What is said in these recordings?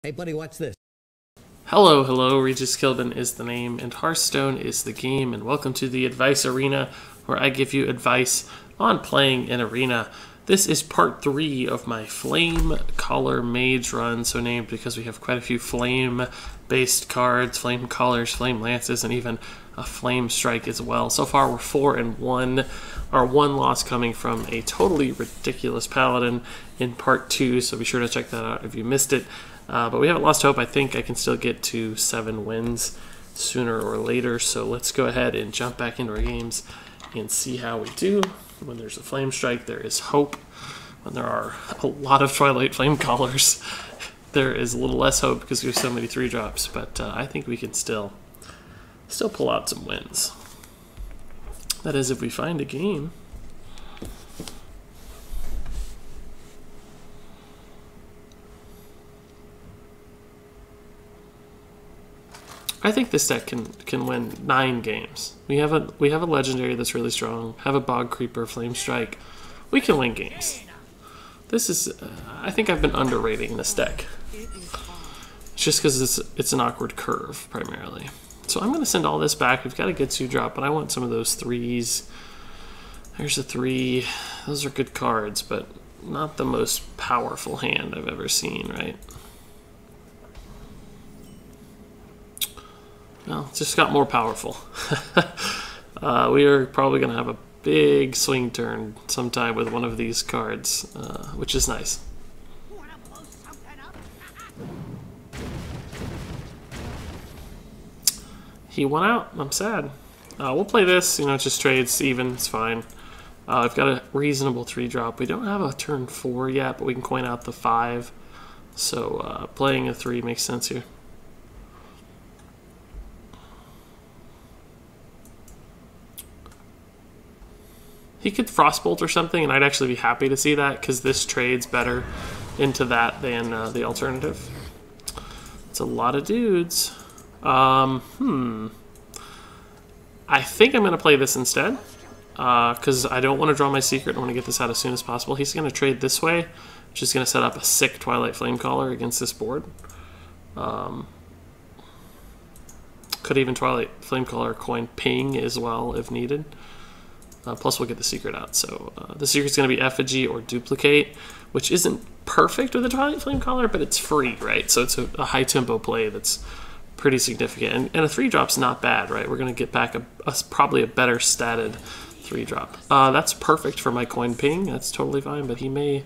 Hey buddy, watch this. Hello, hello, Regis Kilbin is the name, and Hearthstone is the game, and welcome to the Advice Arena, where I give you advice on playing an arena. This is part 3 of my Flamecaller Mage run, so named because we have quite a few flame-based cards, Flamecallers, Flame Lances, and even a Flame Strike as well. So far we're 4-1, our one loss coming from a totally ridiculous Paladin in part 2, so be sure to check that out if you missed it. But we haven't lost hope. I think I can still get to 7 wins sooner or later. So let's go ahead and jump back into our games and see how we do. When there's a Flame Strike, there is hope. When there are a lot of Twilight Flamecallers, there is a little less hope because we have so many 3-drops. But I think we can still pull out some wins. That is, if we find a game. I think this deck can win 9 games. We have a legendary that's really strong. Have a Bog Creeper, Flame Strike. We can win games. This is I think I've been underrating this deck. It's just because it's an awkward curve primarily. So I'm going to send all this back. We've got a good 2-drop, but I want some of those 3s. There's a 3. Those are good cards, but not the most powerful hand I've ever seen, right? Well, it just got more powerful. We are probably going to have a big swing turn sometime with one of these cards, which is nice. He won out. I'm sad. We'll play this. It just trades even. It's fine. I've got a reasonable 3-drop. We don't have a turn 4 yet, but we can coin out the 5. So playing a 3 makes sense here. He could Frostbolt or something, and I'd actually be happy to see that, because this trades better into that than the alternative. It's a lot of dudes. I think I'm going to play this instead, because I don't want to draw my secret. I want to get this out as soon as possible. He's going to trade this way, which is going to set up a sick Twilight Flamecaller against this board. Could even Twilight Flamecaller coin ping as well if needed. Plus we'll get the secret out. So the secret's going to be Effigy or Duplicate, which isn't perfect with the Twilight Flamecaller, but it's free, right? So it's a high tempo play that's pretty significant. And a 3-drop's not bad, right? We're going to get back probably a better statted 3-drop. That's perfect for my coin ping. That's totally fine, but he may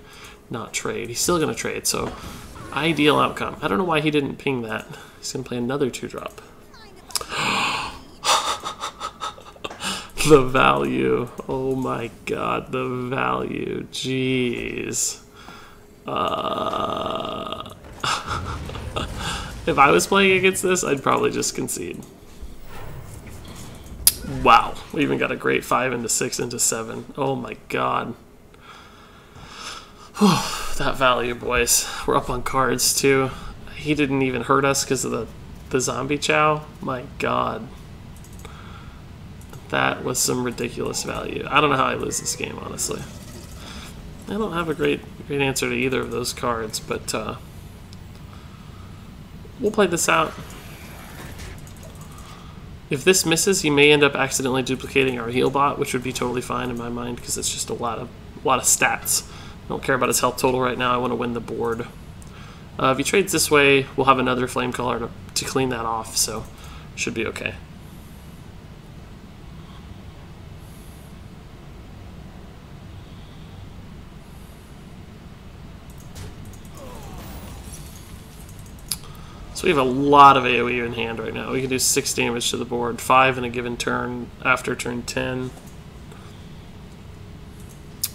not trade. He's still going to trade, so ideal outcome. I don't know why he didn't ping that. He's going to play another 2-drop. The value. Oh my god, the value. Jeez. If I was playing against this, I'd probably just concede. Wow. We even got a great 5 into 6 into 7. Oh my god. That value, boys. We're up on cards, too. He didn't even hurt us because of the zombie chow. My god. That was some ridiculous value. I don't know how I lose this game, honestly. I don't have a great answer to either of those cards, but we'll play this out. If this misses, he may end up accidentally duplicating our heal bot, which would be totally fine in my mind because it's just a lot of stats. I don't care about his health total right now. I want to win the board. If he trades this way, we'll have another Flamecaller to clean that off, so should be okay. So we have a lot of AoE in hand right now. We can do 6 damage to the board, 5 in a given turn after turn 10.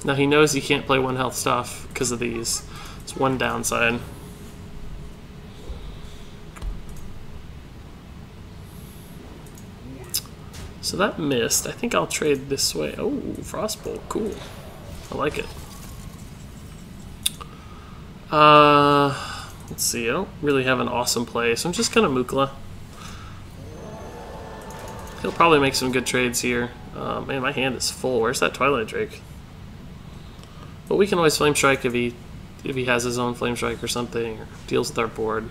Now he knows he can't play 1 health stuff because of these. It's one downside. So that missed. I think I'll trade this way. Oh, Frostbolt, cool. I like it. Let's see, I don't really have an awesome play, so I'm just going to Mukla. He'll probably make some good trades here. Man, my hand is full. Where's that Twilight Drake? But we can always Flame Strike if he has his own Flame Strike or something, or deals with our board.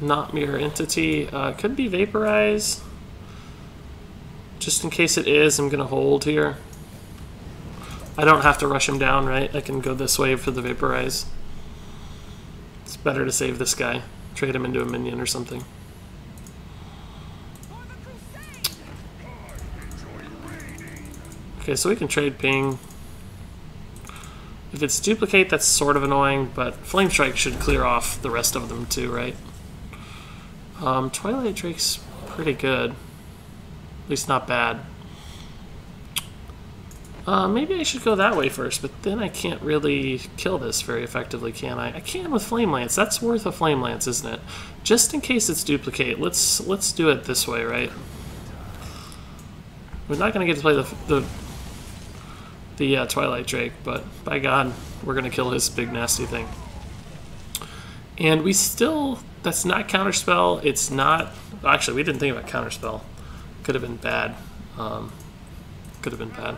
Not Mirror Entity. Could be Vaporize. Just in case it is, I'm going to hold here. I don't have to rush him down, right? I can go this way for the Vaporize. It's better to save this guy. Trade him into a minion or something. Okay, so we can trade Ping. If it's Duplicate, that's sort of annoying, but Flame Strike should clear off the rest of them too, right? Twilight Drake's pretty good. At least not bad. Maybe I should go that way first, but then I can't really kill this very effectively, can I? I can with Flame Lance. That's worth a Flame Lance, isn't it? Just in case it's Duplicate, let's do it this way, right? We're not going to get to play the Twilight Drake, but by God, we're going to kill his big nasty thing. And we still, that's not Counterspell. It's not, actually, we didn't think about Counterspell. Could have been bad. Could have been bad.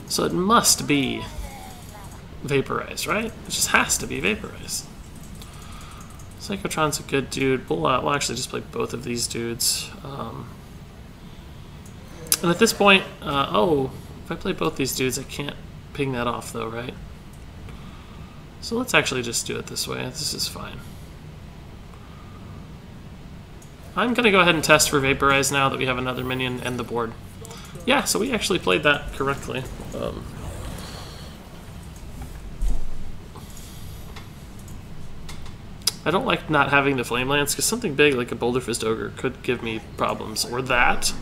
So it must be Vaporize, right? It just has to be Vaporize. Psychotron's a good dude. We'll actually just play both of these dudes. And at this point, oh, if I play both these dudes, I can't ping that off though, right? So let's actually just do it this way. This is fine. I'm going to go ahead and test for Vaporize now that we have another minion and the board. Yeah, so we actually played that correctly. I don't like not having the Flame Lance, because something big like a Boulder Fist Ogre could give me problems. Or that.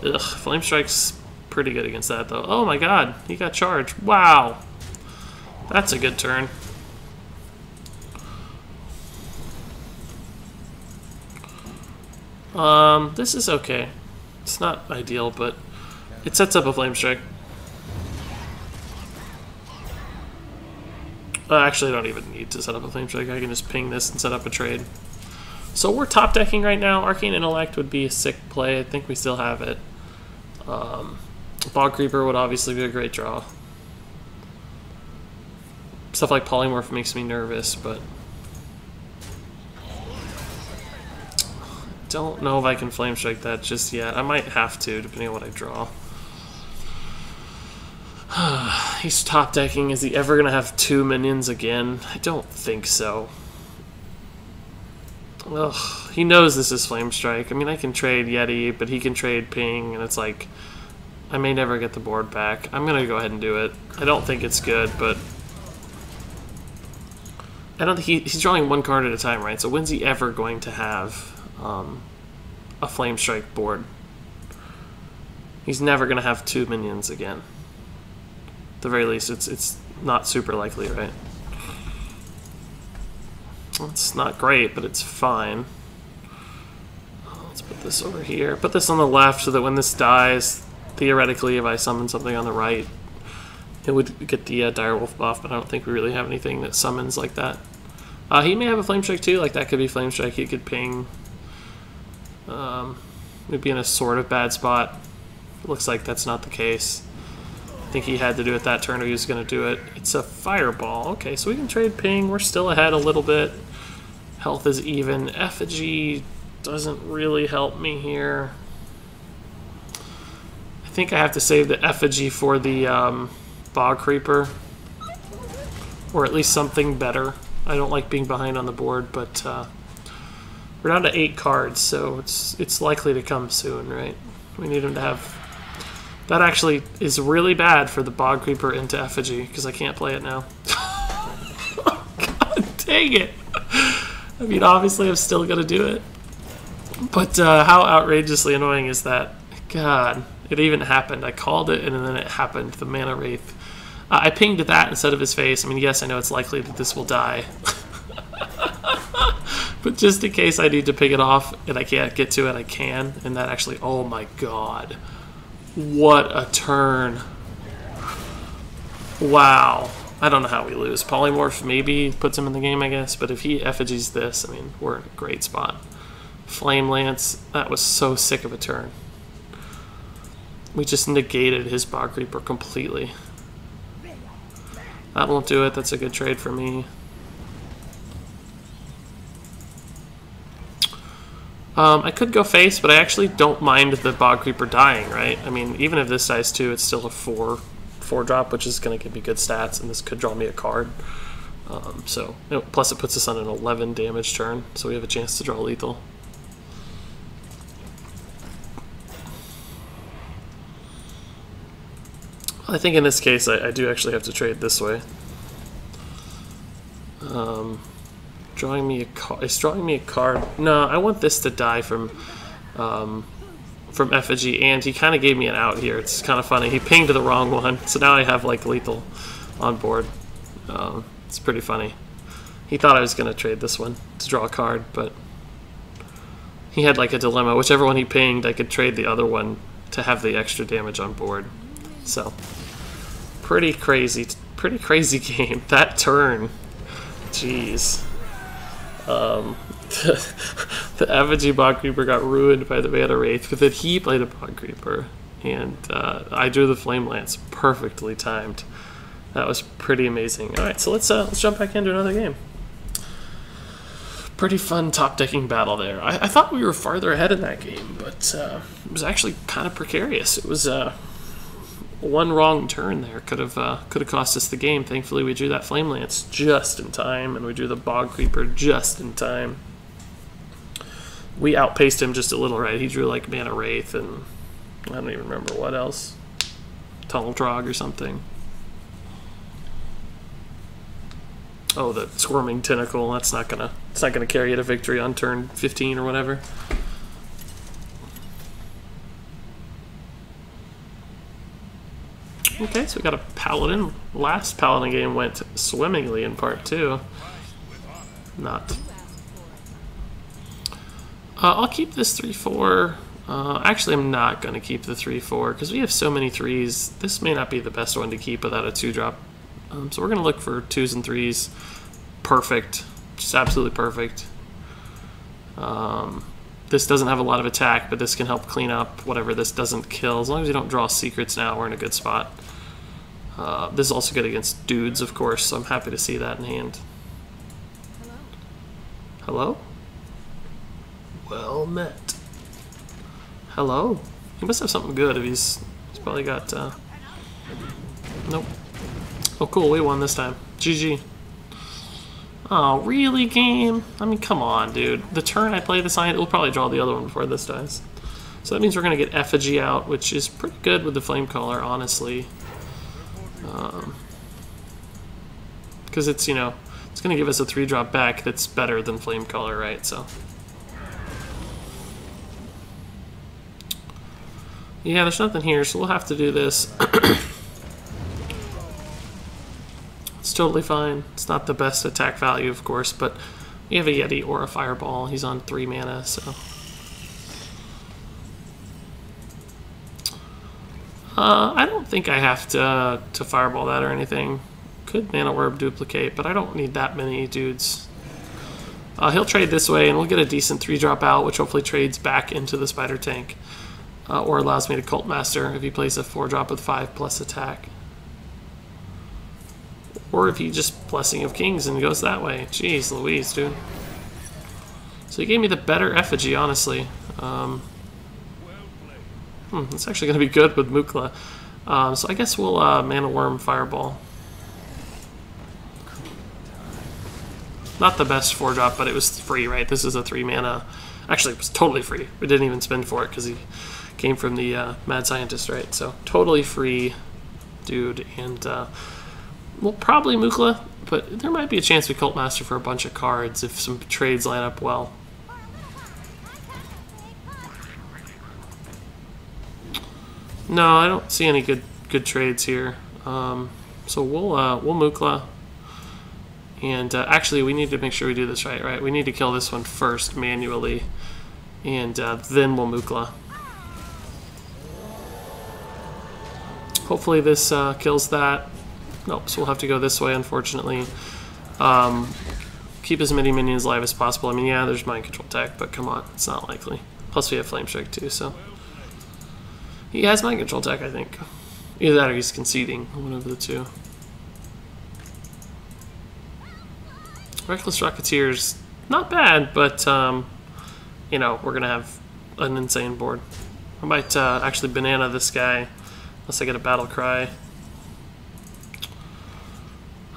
Ugh, Flame Strike's pretty good against that, though. Oh my god, he got charged. Wow. That's a good turn. This is okay. It's not ideal, but it sets up a Flame Strike. Actually, I don't even need to set up a Flame Strike. I can just ping this and set up a trade. So we're top decking right now. Arcane Intellect would be a sick play. I think we still have it. Bog Creeper would obviously be a great draw. Stuff like Polymorph makes me nervous, but don't know if I can Flame Strike that just yet. I might have to, depending on what I draw. He's top decking. Is he ever going to have 2 minions again? I don't think so. Ugh, he knows this is Flame Strike. I mean, I can trade Yeti, but he can trade Ping, and it's like, I may never get the board back. I'm going to go ahead and do it. I don't think it's good, but I don't think he's drawing 1 card at a time, right? So when's he ever going to have a Flame Strike board? He's never going to have 2 minions again. At the very least, it's not super likely, right? It's not great, but it's fine. Let's put this over here. Put this on the left so that when this dies, theoretically, if I summon something on the right, it would get the Direwolf buff, but I don't think we really have anything that summons like that. He may have a Flame Strike too, like that could be Flame Strike. He could ping. We'd be in a sort of bad spot. It looks like that's not the case. I think he had to do it that turn or he was going to do it. It's a Fireball. Okay, so we can trade Ping. We're still ahead a little bit. Health is even. Effigy doesn't really help me here. I think I have to save the Effigy for the Bog Creeper. Or at least something better. I don't like being behind on the board, but we're down to 8 cards, so it's likely to come soon, right? We need him to have... That actually is really bad for the Bog Creeper into Effigy, because I can't play it now. God dang it! I mean, obviously I'm still going to do it. But how outrageously annoying is that? God, it even happened. I called it, and then it happened. The Mana Wraith. I pinged that instead of his face. I mean, yes, I know it's likely that this will die. But just in case I need to pick it off and I can't get to it, I can. And that actually, oh my god. What a turn. Wow. I don't know how we lose. Polymorph maybe puts him in the game, I guess. But if he effigies this, I mean, we're in a great spot. Flame Lance, that was so sick of a turn. We just negated his Bog Creeper completely. That won't do it. That's a good trade for me. I could go face, but I actually don't mind the Bog Creeper dying, right? I mean, even if this dies too, it's still a 4 drop, which is going to give me good stats, and this could draw me a card. So, you know, plus it puts us on an 11 damage turn, so we have a chance to draw lethal. I think in this case, I do actually have to trade this way. Drawing me a card. It's drawing me a card. No, I want this to die from effigy, and he kind of gave me an out here. It's kind of funny. He pinged the wrong one, so now I have like lethal on board. It's pretty funny. He thought I was going to trade this one to draw a card, but he had like a dilemma. Whichever one he pinged, I could trade the other one to have the extra damage on board. So, pretty crazy game. That turn, jeez. The effigy Bog Creeper got ruined by the Mana Wraith, but then he played a Bog Creeper, and I drew the Flame Lance perfectly timed. That was pretty amazing. All right, so let's jump back into another game. Pretty fun top decking battle there. I thought we were farther ahead in that game, but it was actually kind of precarious. It was one wrong turn there could have cost us the game. Thankfully, we drew that Flame Lance just in time, and we drew the Bog Creeper just in time. We outpaced him just a little, right? He drew like Mana Wraith, and I don't even remember what else. Tunnel Trog or something. Oh, the Squirming Tentacle. It's not gonna carry you to victory on turn 15 or whatever. Okay, so we got a Paladin. Last Paladin game went swimmingly in part 2. Not. I'll keep this 3/4. Actually, I'm not going to keep the 3/4 because we have so many 3s. This may not be the best one to keep without a 2-drop. So we're going to look for 2s and 3s. Perfect. Just absolutely perfect. This doesn't have a lot of attack, but this can help clean up whatever this doesn't kill. As long as you don't draw secrets now, we're in a good spot. This is also good against dudes, of course, so I'm happy to see that in hand. Hello? Well met. Hello? He must have something good if he's probably got... Nope. Oh, cool, we won this time. GG. Oh, really, game? I mean, come on, dude. The turn I play this on, we'll probably draw the other one before this dies. So that means we're going to get effigy out, which is pretty good with the Flamecaller, honestly. Because it's, you know, it's going to give us a 3-drop back that's better than Flamecaller, right? So, yeah, there's nothing here, so we'll have to do this. It's totally fine. It's not the best attack value, of course, but we have a Yeti or a Fireball. He's on 3 mana, so... I don't think I have to Fireball that or anything. Could Mana Orb duplicate, but I don't need that many dudes. He'll trade this way, and we'll get a decent 3-drop out, which hopefully trades back into the Spider Tank. Or allows me to Cult Master if he plays a 4-drop with 5+ attack. Or if he just Blessing of Kings and goes that way. Jeez Louise, dude. So he gave me the better effigy, honestly. It's actually going to be good with Mukla. So I guess we'll Mana Worm Fireball. Not the best 4-drop, but it was free, right? This is a 3 mana. Actually, it was totally free. We didn't even spend for it because he came from the Mad Scientist, right? So totally free, dude. And we'll probably Mukla, but there might be a chance we Cult Master for a bunch of cards if some trades line up well. No, I don't see any good trades here. So we'll Mukla. And actually, we need to make sure we do this right? We need to kill this one first manually, and then we'll Mukla. Hopefully this kills that. Nope, so we'll have to go this way, unfortunately. Keep as many minions alive as possible. I mean, yeah, there's Mind Control tech, but come on, it's not likely. Plus we have Flame Strike too, so... He has Mind Control tech, I think. Either that or he's conceding, one of the two. Reckless Rocketeer's not bad, but you know, we're going to have an insane board. I might actually banana this guy, unless I get a battle cry.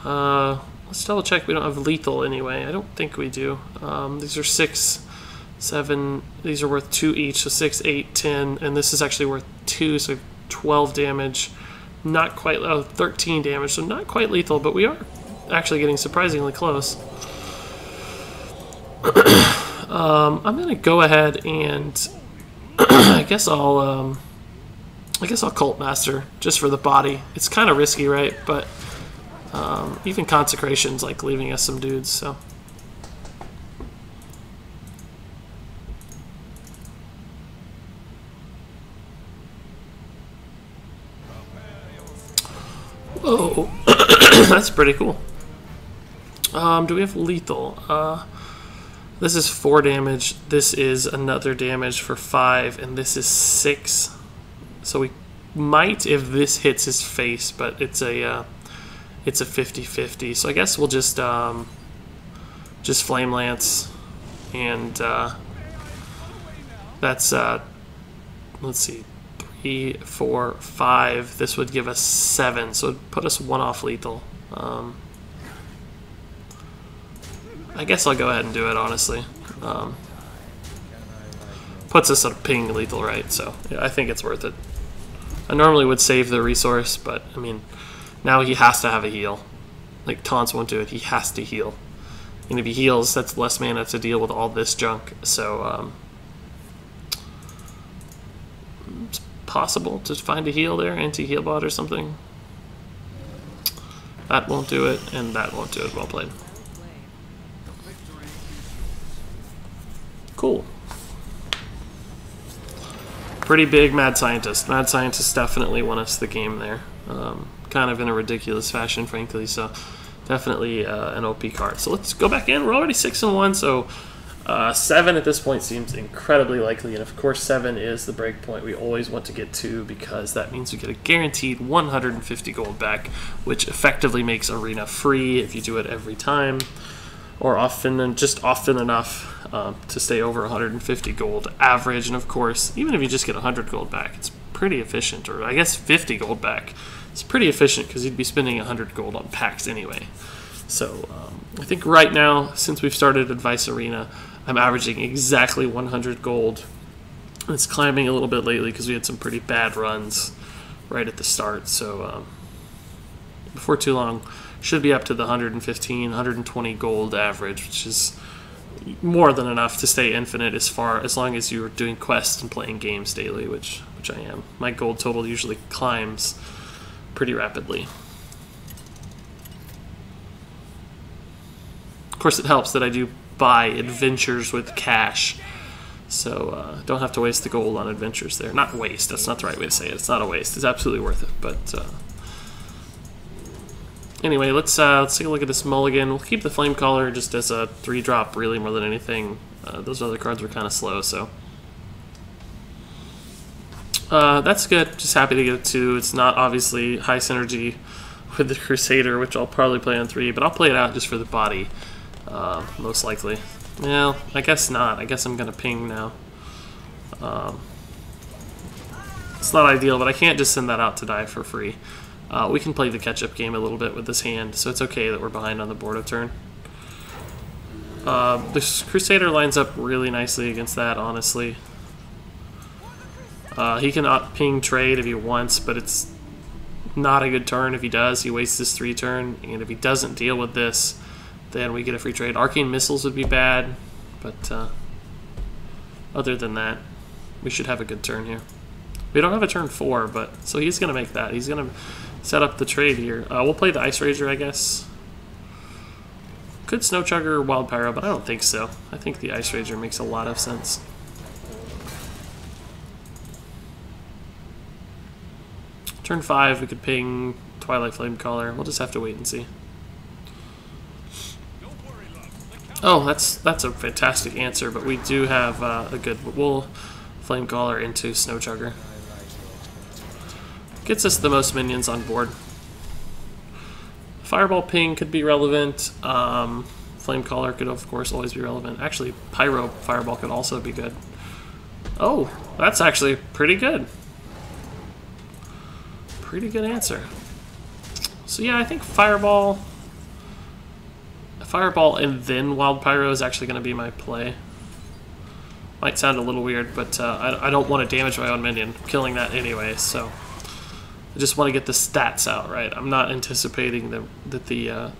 Let's double check we don't have lethal anyway. I don't think we do. These are 6, 7, these are worth 2 each, so 6, 8, 10, and this is actually worth 2, so 12 damage. Not quite, 13 damage, so not quite lethal, but we are actually getting surprisingly close. I'm gonna go ahead and I guess I'll Cult Master just for the body. It's kind of risky, right? But even Consecration's like leaving us some dudes, so. Whoa, that's pretty cool. Do we have lethal? This is 4 damage. This is another damage for 5, and this is 6. So we might if this hits his face, but it's a 50-50. So I guess we'll just Flame Lance, and that's let's see, 3, 4, 5. This would give us 7, so it'd put us 1 off lethal. I guess I'll go ahead and do it, honestly. Puts us at a ping lethal, right? So yeah, I think it's worth it. I normally would save the resource, but I mean, now he has to have a heal. Like, taunts won't do it. He has to heal. And if he heals, that's less mana to deal with all this junk. So it's possible to find a heal there, anti-heal bot or something. That won't do it, and that won't do it. Well played. Cool. Pretty big Mad Scientist. Mad Scientist definitely won us the game there. Kind of in a ridiculous fashion, frankly, so definitely an OP card. So let's go back in. We're already 6-1, so 7 at this point seems incredibly likely, and of course 7 is the break point we always want to get to, because that means we get a guaranteed 150 gold back, which effectively makes Arena free if you do it every time, or often, and just often enough to stay over 150 gold average. And of course, even if you just get 100 gold back, it's pretty efficient, or I guess 50 gold back. It's pretty efficient because you'd be spending 100 gold on packs anyway. So I think right now, since we've started Advice Arena, I'm averaging exactly 100 gold. It's climbing a little bit lately because we had some pretty bad runs right at the start. So before too long, should be up to the 115, 120 gold average, which is more than enough to stay infinite as long as you're doing quests and playing games daily, which I am. My gold total usually climbs pretty rapidly. Of course, it helps that I do buy adventures with cash, so don't have to waste the gold on adventures there. Not waste, that's not the right way to say it. It's not a waste. It's absolutely worth it, but anyway, let's take a look at this mulligan. We'll keep the Flamecaller just as a 3-drop, really, more than anything. Those other cards were kind of slow, so that's good. Just happy to get a 2. It's not obviously high synergy with the Crusader, which I'll probably play on 3, but I'll play it out just for the body, most likely. Well, I guess not. I guess I'm going to ping now. It's not ideal, but I can't just send that out to die for free. We can play the catch-up game a little bit with this hand, so it's okay that we're behind on the board of turn. This Crusader lines up really nicely against that, honestly. He can ping trade if he wants, but it's not a good turn if he does. He wastes his 3 turn, and if he doesn't deal with this, then we get a free trade. Arcane Missiles would be bad, but other than that, we should have a good turn here. We don't have a turn 4, but so he's going to make that. He's going to set up the trade here. We'll play the Ice Rager, I guess. Could Snow Chugger or Wild Pyro, but I don't think so. I think the Ice Rager makes a lot of sense. Turn 5, we could ping Twilight Flamecaller. We'll just have to wait and see. Oh, that's a fantastic answer, but we do have a good... We'll Flamecaller into Snow Chugger. Gets us the most minions on board. Fireball ping could be relevant. Flamecaller could, of course, always be relevant. Actually, Pyro Fireball could also be good. Oh, that's actually pretty good. Pretty good answer. So yeah, I think Fireball and then Wild Pyro is actually going to be my play. Might sound a little weird, but I don't want to damage my own minion, killing that anyway, so I just want to get the stats out, right? I'm not anticipating that the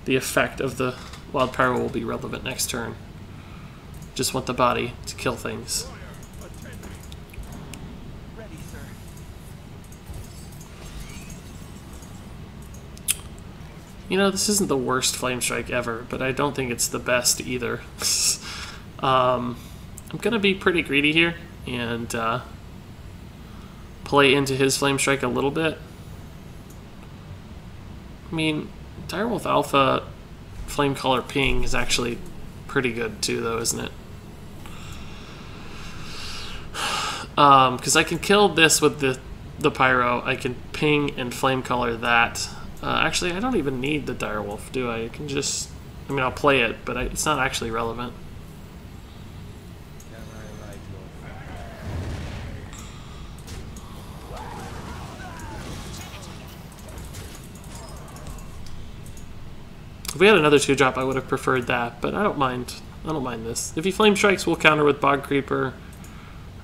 effect of the Wild Pyro will be relevant next turn. Just want the body to kill things. You know, this isn't the worst Flame Strike ever, but I don't think it's the best either. I'm going to be pretty greedy here and play into his Flame Strike a little bit. I mean, Direwolf Alpha Flamecaller Ping is actually pretty good too, though, isn't it? Because I can kill this with the Pyro. I can Ping and Flamecaller that. Actually, I don't even need the Direwolf, do I? I can just... I mean, I'll play it, but it's not actually relevant. If we had another 2-drop, I would have preferred that, but I don't mind. I don't mind this. If he Flame Strikes, we'll counter with Bog Creeper.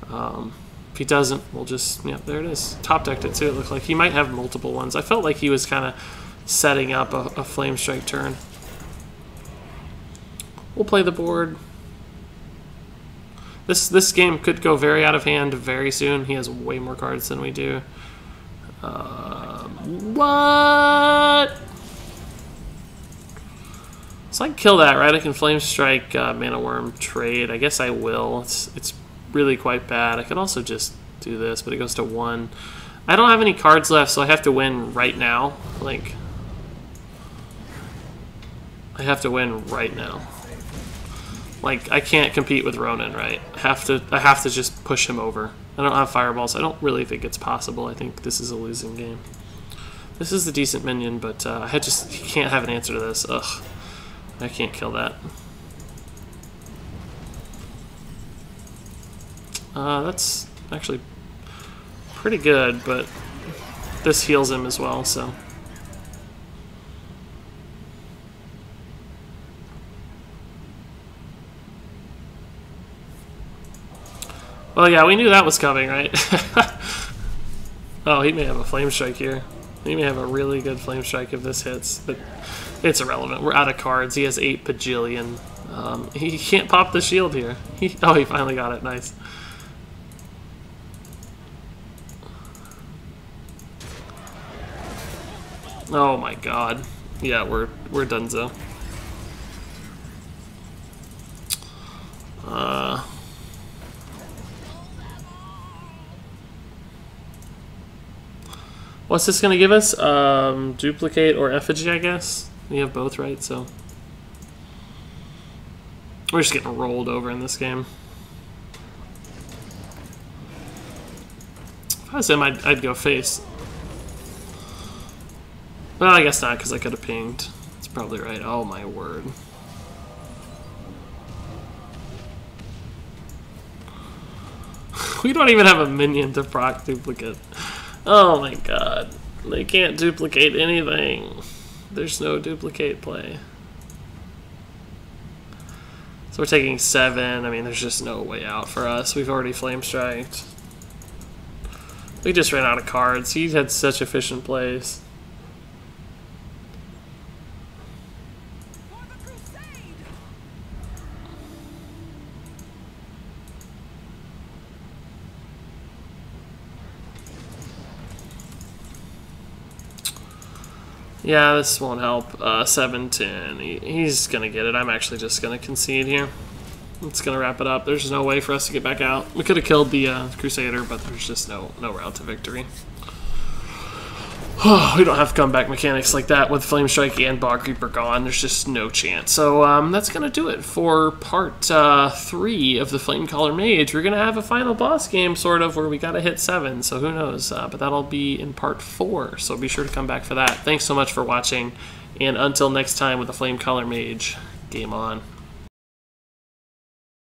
If he doesn't, we'll just... Yeah, there it is. Top decked it, too, it looked like. He might have multiple ones. I felt like he was kind of setting up a Flame Strike turn. We'll play the board. This game could go very out of hand very soon. He has way more cards than we do. What? So I can kill that, right? I can Flame Strike, Mana Worm, trade. I guess I will. It's really quite bad. I could also just do this, but it goes to 1. I don't have any cards left, so I have to win right now. Like, I have to win right now. Like, I can't compete with Ronan, right? I have to just push him over. I don't have fireballs. I don't really think it's possible. I think this is a losing game. This is a decent minion, but he can't have an answer to this. Ugh. I can't kill that. That's actually pretty good, but this heals him as well, so. Well, yeah, we knew that was coming, right? Oh, he may have a Flame Strike here. He may have a really good Flame Strike if this hits, but it's irrelevant. We're out of cards. He has 8 bajillion. He can't pop the shield here. Oh, he finally got it. Nice. Oh my god. Yeah, we're donezo. What's this gonna give us? Duplicate or effigy, I guess. We have both, right? So we're just getting rolled over in this game. If I was him, I'd go face. Well, I guess not, because I could have pinged. That's probably right. Oh my word. We don't even have a minion to proc duplicate. Oh my god. They can't duplicate anything. There's no duplicate play. So we're taking 7. I mean, there's just no way out for us. We've already Flame Striked. We just ran out of cards. He had such efficient plays. Yeah, this won't help. 7-10. He's going to get it. I'm actually just going to concede here. It's going to wrap it up. There's no way for us to get back out. We could have killed the Crusader, but there's just no route to victory. We don't have comeback mechanics like that with Flame Strike and Bog Creeper gone. There's just no chance. So that's going to do it for part 3 of the Flamecaller Mage. We're going to have a final boss game, sort of, where we got to hit 7. So who knows? But that'll be in part 4. So be sure to come back for that. Thanks so much for watching, And until next time with the Flamecaller Mage, game on.